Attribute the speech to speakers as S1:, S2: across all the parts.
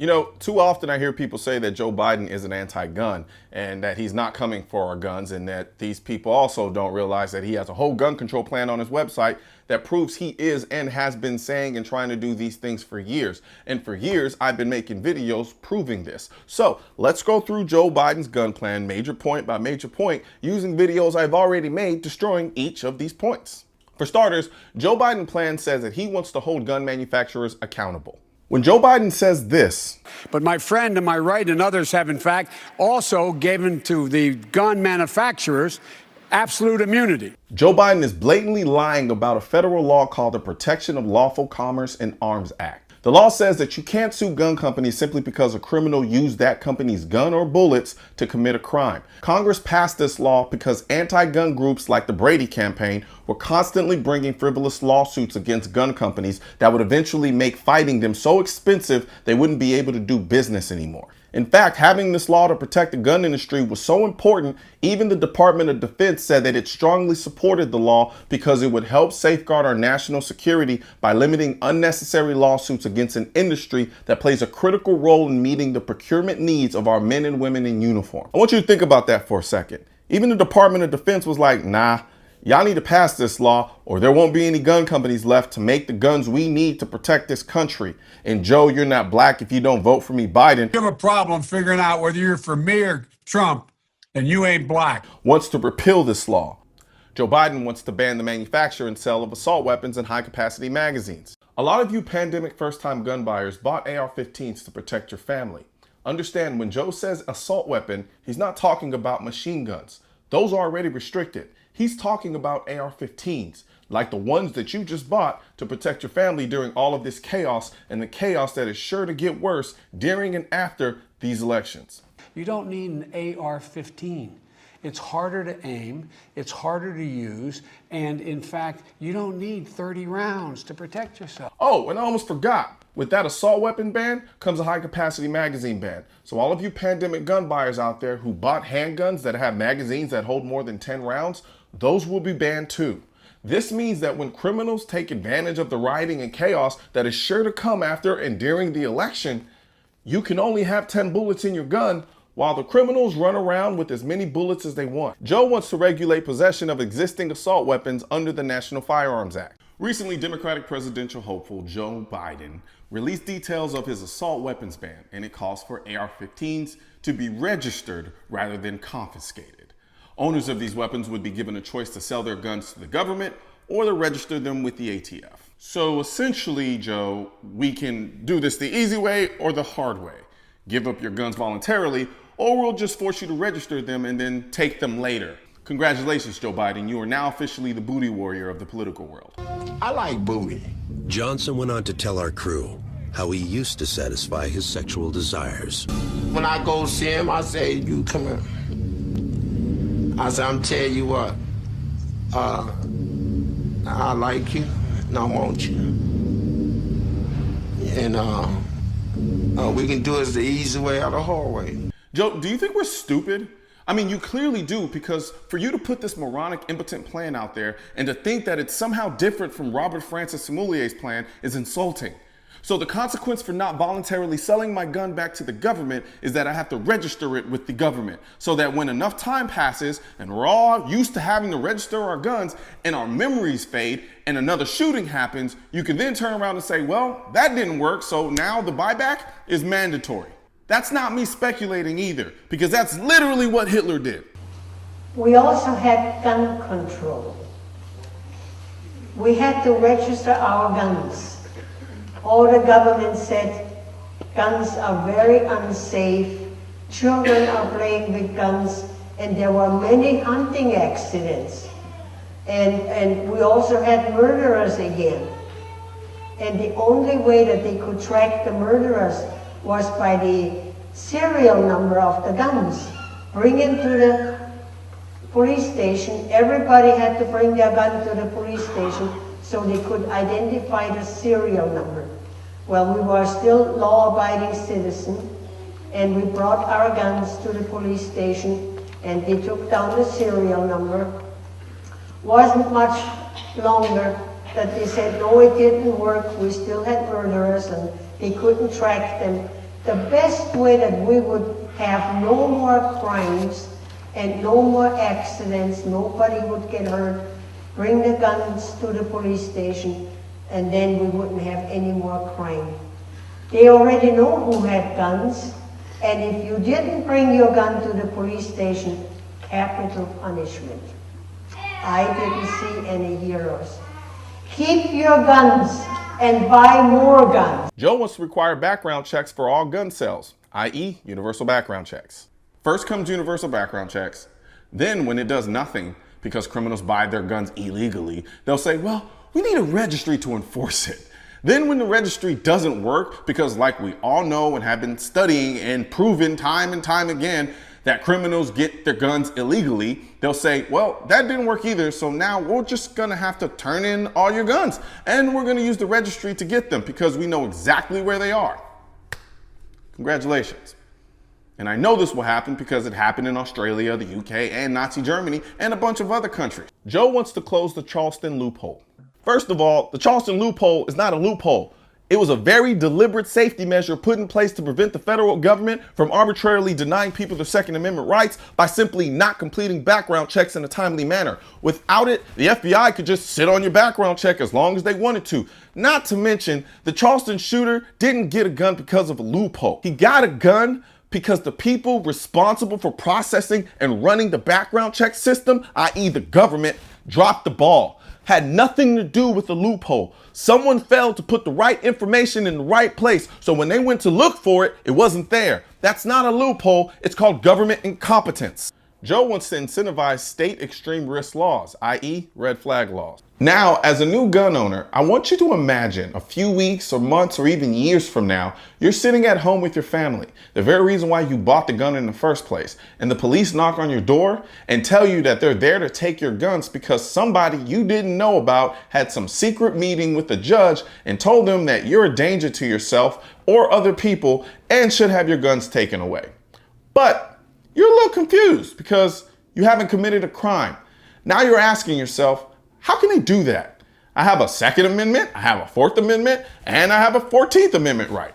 S1: You know, too often I hear people say that Joe Biden is an anti-gun and that he's not coming for our guns, and that these people also don't realize that he has a whole gun control plan on his website that proves he is and has been saying and trying to do these things for years. And for years, I've been making videos proving this. So let's go through Joe Biden's gun plan major point by major point using videos I've already made destroying each of these points. For starters, Joe Biden's plan says that he wants to hold gun manufacturers accountable. When Joe Biden says this,
S2: but my friend to my right and others have in fact also given to the gun manufacturers absolute immunity.
S1: Joe Biden is blatantly lying about a federal law called the Protection of Lawful Commerce in Arms Act. The law says that you can't sue gun companies simply because a criminal used that company's gun or bullets to commit a crime. Congress passed this law because anti-gun groups like the Brady campaign were constantly bringing frivolous lawsuits against gun companies that would eventually make fighting them so expensive they wouldn't be able to do business anymore. In fact, having this law to protect the gun industry was so important, even the Department of Defense said that it strongly supported the law because it would help safeguard our national security by limiting unnecessary lawsuits against an industry that plays a critical role in meeting the procurement needs of our men and women in uniform. I want you to think about that for a second. Even the Department of Defense was like, nah, y'all need to pass this law or there won't be any gun companies left to make the guns we need to protect this country. And Joe, you're not black if you don't vote for me, Biden.
S2: You have a problem figuring out whether you're for me or Trump, and you ain't black.
S1: Wants to repeal this law. Joe Biden wants to ban the manufacture and sale of assault weapons and high-capacity magazines. A lot of you pandemic first-time gun buyers bought AR-15s to protect your family. Understand, when Joe says assault weapon, he's not talking about machine guns. Those are already restricted. He's talking about AR-15s, like the ones that you just bought to protect your family during all of this chaos, and the chaos that is sure to get worse during and after these elections.
S2: You don't need an AR-15. It's harder to aim, it's harder to use, and in fact, you don't need 30 rounds to protect yourself.
S1: Oh, and I almost forgot. With that assault weapon ban comes a high-capacity magazine ban. So all of you pandemic gun buyers out there who bought handguns that have magazines that hold more than 10 rounds, those will be banned too. This means that when criminals take advantage of the rioting and chaos that is sure to come after and during the election, you can only have 10 bullets in your gun while the criminals run around with as many bullets as they want. Joe wants to regulate possession of existing assault weapons under the National Firearms Act. Recently, Democratic presidential hopeful Joe Biden released details of his assault weapons ban, and it calls for AR-15s to be registered rather than confiscated. Owners of these weapons would be given a choice to sell their guns to the government or to register them with the ATF. So essentially, Joe, we can do this the easy way or the hard way. Give up your guns voluntarily, or we'll just force you to register them and then take them later. Congratulations, Joe Biden. You are now officially the booty warrior of the political world.
S3: I like booty.
S4: Johnson went on to tell our crew how he used to satisfy his sexual desires.
S3: When I go see him, I say, you come here. I say, I'm telling you what, I like you and I want you. And we can do it the easy way or the hard way.
S1: Joe, do you think we're stupid? I mean, you clearly do, because for you to put this moronic, impotent plan out there and to think that it's somehow different from Robert Francis Sommulier's plan is insulting. So the consequence for not voluntarily selling my gun back to the government is that I have to register it with the government, so that when enough time passes and we're all used to having to register our guns and our memories fade and another shooting happens, you can then turn around and say, well, that didn't work, so now the buyback is mandatory. That's not me speculating either, because that's literally what Hitler did.
S5: We also had gun control. We had to register our guns. All the government said guns are very unsafe, children are playing with guns, and there were many hunting accidents. And we also had murderers again. And the only way that they could track the murderers was by the serial number of the guns. Bring them to the police station. Everybody had to bring their gun to the police station so they could identify the serial number. Well, we were still law-abiding citizens, and we brought our guns to the police station, and they took down the serial number. Wasn't much longer that they said, no, it didn't work. We still had murderers, and they couldn't track them. the best way that we would have no more crimes and no more accidents, nobody would get hurt, bring the guns to the police station, and then we wouldn't have any more crime. They already know who had guns, and if you didn't bring your gun to the police station, capital punishment. I didn't see any heroes. Keep your guns and buy more guns.
S1: Joe wants to require background checks for all gun sales, i.e. universal background checks. First comes universal background checks. Then when it does nothing because criminals buy their guns illegally, they'll say, well, we need a registry to enforce it. Then when the registry doesn't work, because like we all know and have been studying and proven time and time again that criminals get their guns illegally, they'll say, well, that didn't work either, so now we're just gonna have to turn in all your guns and we're gonna use the registry to get them because we know exactly where they are. Congratulations. And I know this will happen because it happened in Australia, the UK, and Nazi Germany, and a bunch of other countries. Joe wants to close the Charleston loophole. First of all, the Charleston loophole is not a loophole. It was a very deliberate safety measure put in place to prevent the federal government from arbitrarily denying people their Second Amendment rights by simply not completing background checks in a timely manner. Without it, the FBI could just sit on your background check as long as they wanted to. Not to mention, the Charleston shooter didn't get a gun because of a loophole. He got a gun because the people responsible for processing and running the background check system, i.e. the government, dropped the ball. Had nothing to do with the loophole. Someone failed to put the right information in the right place, so when they went to look for it, it wasn't there. That's not a loophole, it's called government incompetence. Joe wants to incentivize state extreme risk laws, i.e. red flag laws. Now, as a new gun owner, I want you to imagine a few weeks or months or even years from now, you're sitting at home with your family, the very reason why you bought the gun in the first place, and the police knock on your door and tell you that they're there to take your guns because somebody you didn't know about had some secret meeting with the judge and told them that you're a danger to yourself or other people and should have your guns taken away. But you're a little confused because you haven't committed a crime. Now you're asking yourself, how can they do that? I have a Second Amendment, I have a Fourth Amendment, and I have a 14th Amendment right.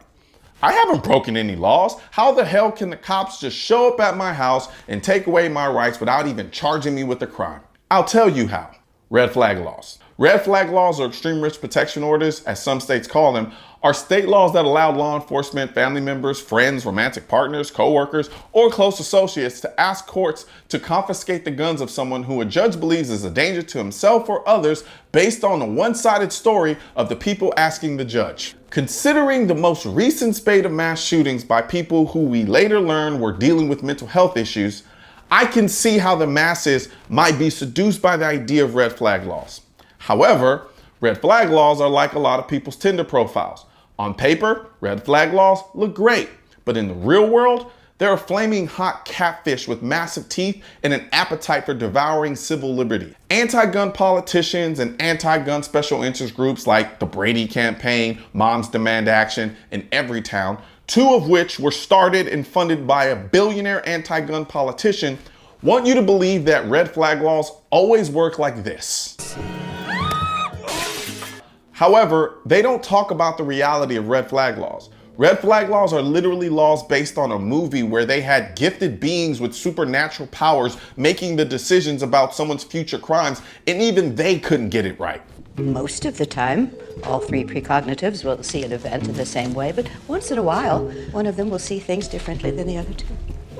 S1: I haven't broken any laws. How the hell can the cops just show up at my house and take away my rights without even charging me with a crime? I'll tell you how. Red flag laws. Red flag laws, or extreme risk protection orders, as some states call them, are state laws that allow law enforcement, family members, friends, romantic partners, co-workers, or close associates to ask courts to confiscate the guns of someone who a judge believes is a danger to himself or others based on a one-sided story of the people asking the judge. Considering the most recent spate of mass shootings by people who we later learned were dealing with mental health issues, I can see how the masses might be seduced by the idea of red flag laws. However, red flag laws are like a lot of people's Tinder profiles. On paper, red flag laws look great, but in the real world, they're a flaming hot catfish with massive teeth and an appetite for devouring civil liberty. Anti-gun politicians and anti-gun special interest groups like the Brady Campaign, Moms Demand Action, and Everytown, two of which were started and funded by a billionaire anti-gun politician, want you to believe that red flag laws always work like this. However, they don't talk about the reality of red flag laws. Red flag laws are literally laws based on a movie where they had gifted beings with supernatural powers making the decisions about someone's future crimes, and even they couldn't get it right.
S6: Most of the time, all three precognitives will see an event in the same way, but once in a while, one of them will see things differently than the other two.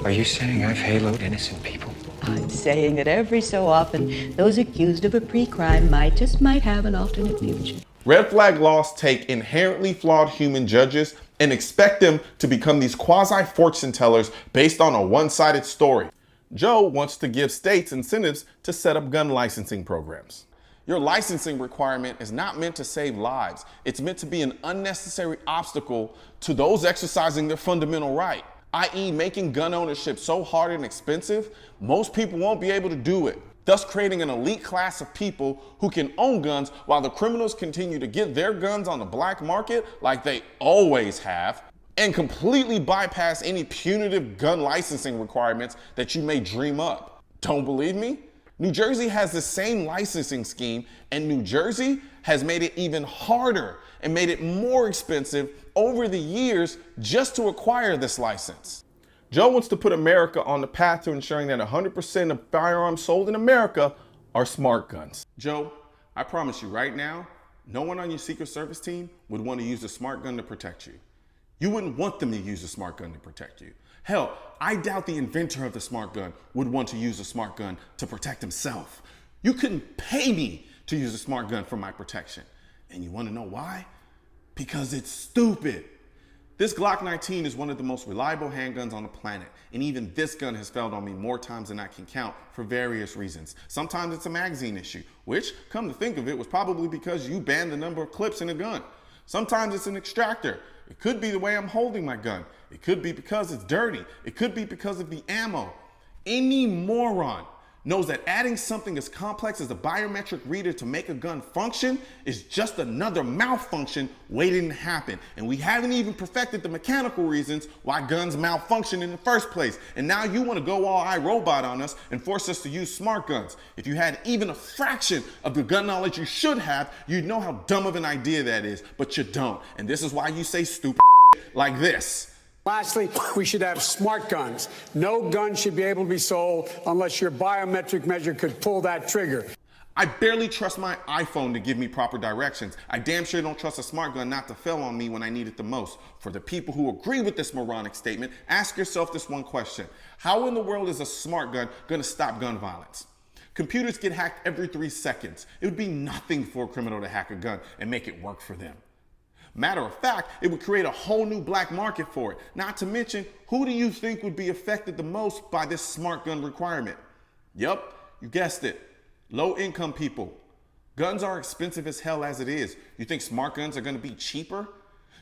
S7: Are you saying I've haloed innocent people?
S6: I'm saying that every so often, those accused of a pre-crime might have an alternate future.
S1: Red flag laws take inherently flawed human judges and expect them to become these quasi-fortune tellers based on a one-sided story. Joe wants to give states incentives to set up gun licensing programs. Your licensing requirement is not meant to save lives. It's meant to be an unnecessary obstacle to those exercising their fundamental right, i.e. making gun ownership so hard and expensive, most people won't be able to do it, thus creating an elite class of people who can own guns while the criminals continue to get their guns on the black market like they always have, and completely bypass any punitive gun licensing requirements that you may dream up. Don't believe me? New Jersey has the same licensing scheme, and New Jersey has made it even harder and made it more expensive over the years just to acquire this license. Joe wants to put America on the path to ensuring that 100% of firearms sold in America are smart guns. Joe, I promise you right now, no one on your Secret Service team would want to use a smart gun to protect you. You wouldn't want them to use a smart gun to protect you. Hell, I doubt the inventor of the smart gun would want to use a smart gun to protect himself. You couldn't pay me to use a smart gun for my protection. And you want to know why? Because it's stupid. This Glock 19 is one of the most reliable handguns on the planet, and even this gun has failed on me more times than I can count for various reasons. Sometimes it's a magazine issue, which, come to think of it, was probably because you banned the number of clips in a gun. Sometimes it's an extractor. It could be the way I'm holding my gun. It could be because it's dirty. It could be because of the ammo. Any moron knows that adding something as complex as a biometric reader to make a gun function is just another malfunction waiting to happen. And we haven't even perfected the mechanical reasons why guns malfunction in the first place. And now you want to go all iRobot on us and force us to use smart guns. If you had even a fraction of the gun knowledge you should have, you'd know how dumb of an idea that is, but you don't. And this is why you say stupid like this.
S2: Lastly, we should have smart guns. No gun should be able to be sold unless your biometric measure could pull that trigger.
S1: I barely trust my iPhone to give me proper directions. I damn sure don't trust a smart gun not to fail on me when I need it the most. For the people who agree with this moronic statement, ask yourself this one question. How in the world is a smart gun going to stop gun violence? Computers get hacked every 3 seconds. It would be nothing for a criminal to hack a gun and make it work for them. Matter of fact, it would create a whole new black market for it. Not to mention, who do you think would be affected the most by this smart gun requirement? Yup, you guessed it. Low-income people. Guns are expensive as hell as it is. You think smart guns are going to be cheaper?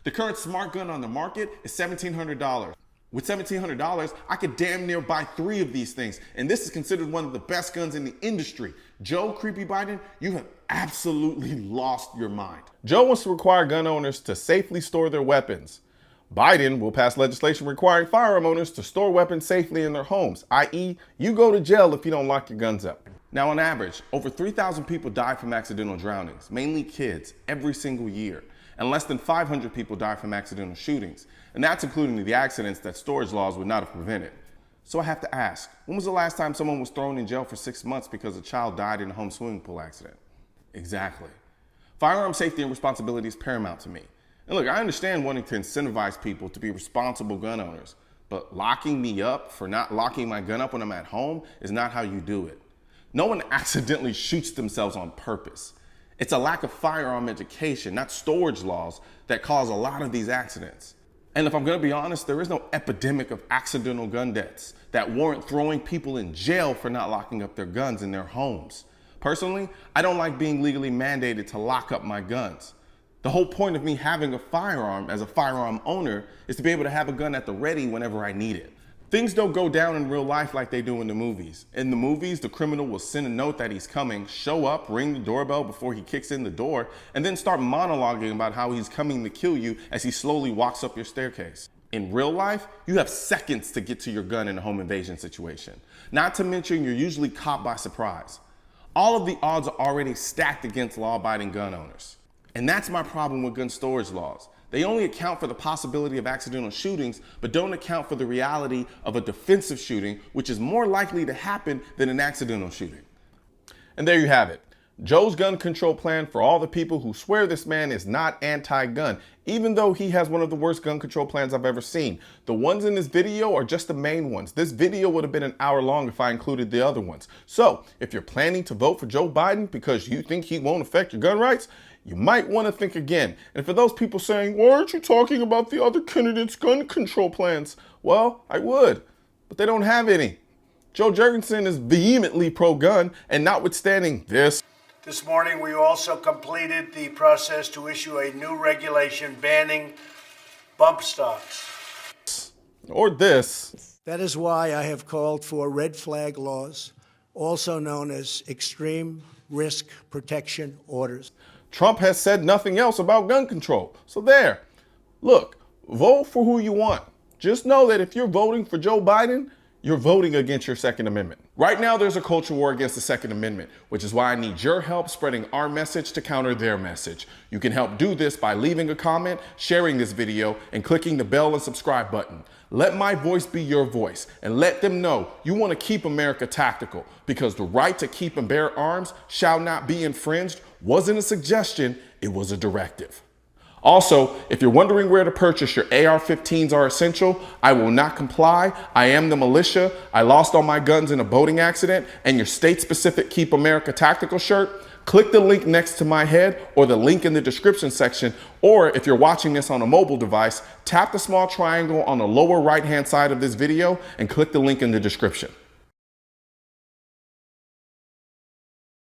S1: The current smart gun on the market is $1,700. With $1,700, I could damn near buy 3 of these things. And this is considered one of the best guns in the industry. Joe Creepy Biden, you have absolutely lost your mind. Joe wants to require gun owners to safely store their weapons. Biden will pass legislation requiring firearm owners to store weapons safely in their homes, i.e., you go to jail if you don't lock your guns up. Now, on average, over 3,000 people die from accidental drownings, mainly kids, every single year. And less than 500 people die from accidental shootings. And that's including the accidents that storage laws would not have prevented. So I have to ask, when was the last time someone was thrown in jail for 6 months because a child died in a home swimming pool accident? Exactly. Firearm safety and responsibility is paramount to me. And look, I understand wanting to incentivize people to be responsible gun owners, but locking me up for not locking my gun up when I'm at home is not how you do it. No one accidentally shoots themselves on purpose. It's a lack of firearm education, not storage laws, that cause a lot of these accidents. And if I'm gonna be honest, there is no epidemic of accidental gun deaths that warrant throwing people in jail for not locking up their guns in their homes. Personally, I don't like being legally mandated to lock up my guns. The whole point of me having a firearm as a firearm owner is to be able to have a gun at the ready whenever I need it. Things don't go down in real life like they do in the movies. In the movies, the criminal will send a note that he's coming, show up, ring the doorbell before he kicks in the door, and then start monologuing about how he's coming to kill you as he slowly walks up your staircase. In real life, you have seconds to get to your gun in a home invasion situation. Not to mention, you're usually caught by surprise. All of the odds are already stacked against law-abiding gun owners. And that's my problem with gun storage laws. They only account for the possibility of accidental shootings, but don't account for the reality of a defensive shooting, which is more likely to happen than an accidental shooting. And there you have it. Joe's gun control plan for all the people who swear this man is not anti-gun, even though he has one of the worst gun control plans I've ever seen. The ones in this video are just the main ones. This video would have been an hour long if I included the other ones. So if you're planning to vote for Joe Biden because you think he won't affect your gun rights, you might want to think again. And for those people saying, why aren't you talking about the other candidates' gun control plans? Well, I would, but they don't have any. Joe Jurgensen is vehemently pro-gun, and notwithstanding this
S8: morning, we also completed the process to issue a new regulation banning bump stocks.
S1: or this.
S9: That is why I have called for red flag laws, also known as extreme risk protection orders.
S1: Trump has said nothing else about gun control. So there. Look, vote for who you want. Just know that if you're voting for Joe Biden, you're voting against your Second Amendment. Right now, there's a culture war against the Second Amendment, which is why I need your help spreading our message to counter their message. You can help do this by leaving a comment, sharing this video, and clicking the bell and subscribe button. Let my voice be your voice, and let them know you want to keep America tactical, because the right to keep and bear arms shall not be infringed wasn't a suggestion, it was a directive. Also, if you're wondering where to purchase your AR-15s are essential, I will not comply. I am the militia. I lost all my guns in a boating accident, and your state-specific Keep America Tactical shirt, click the link next to my head or the link in the description section, or if you're watching this on a mobile device, tap the small triangle on the lower right-hand side of this video and click the link in the description.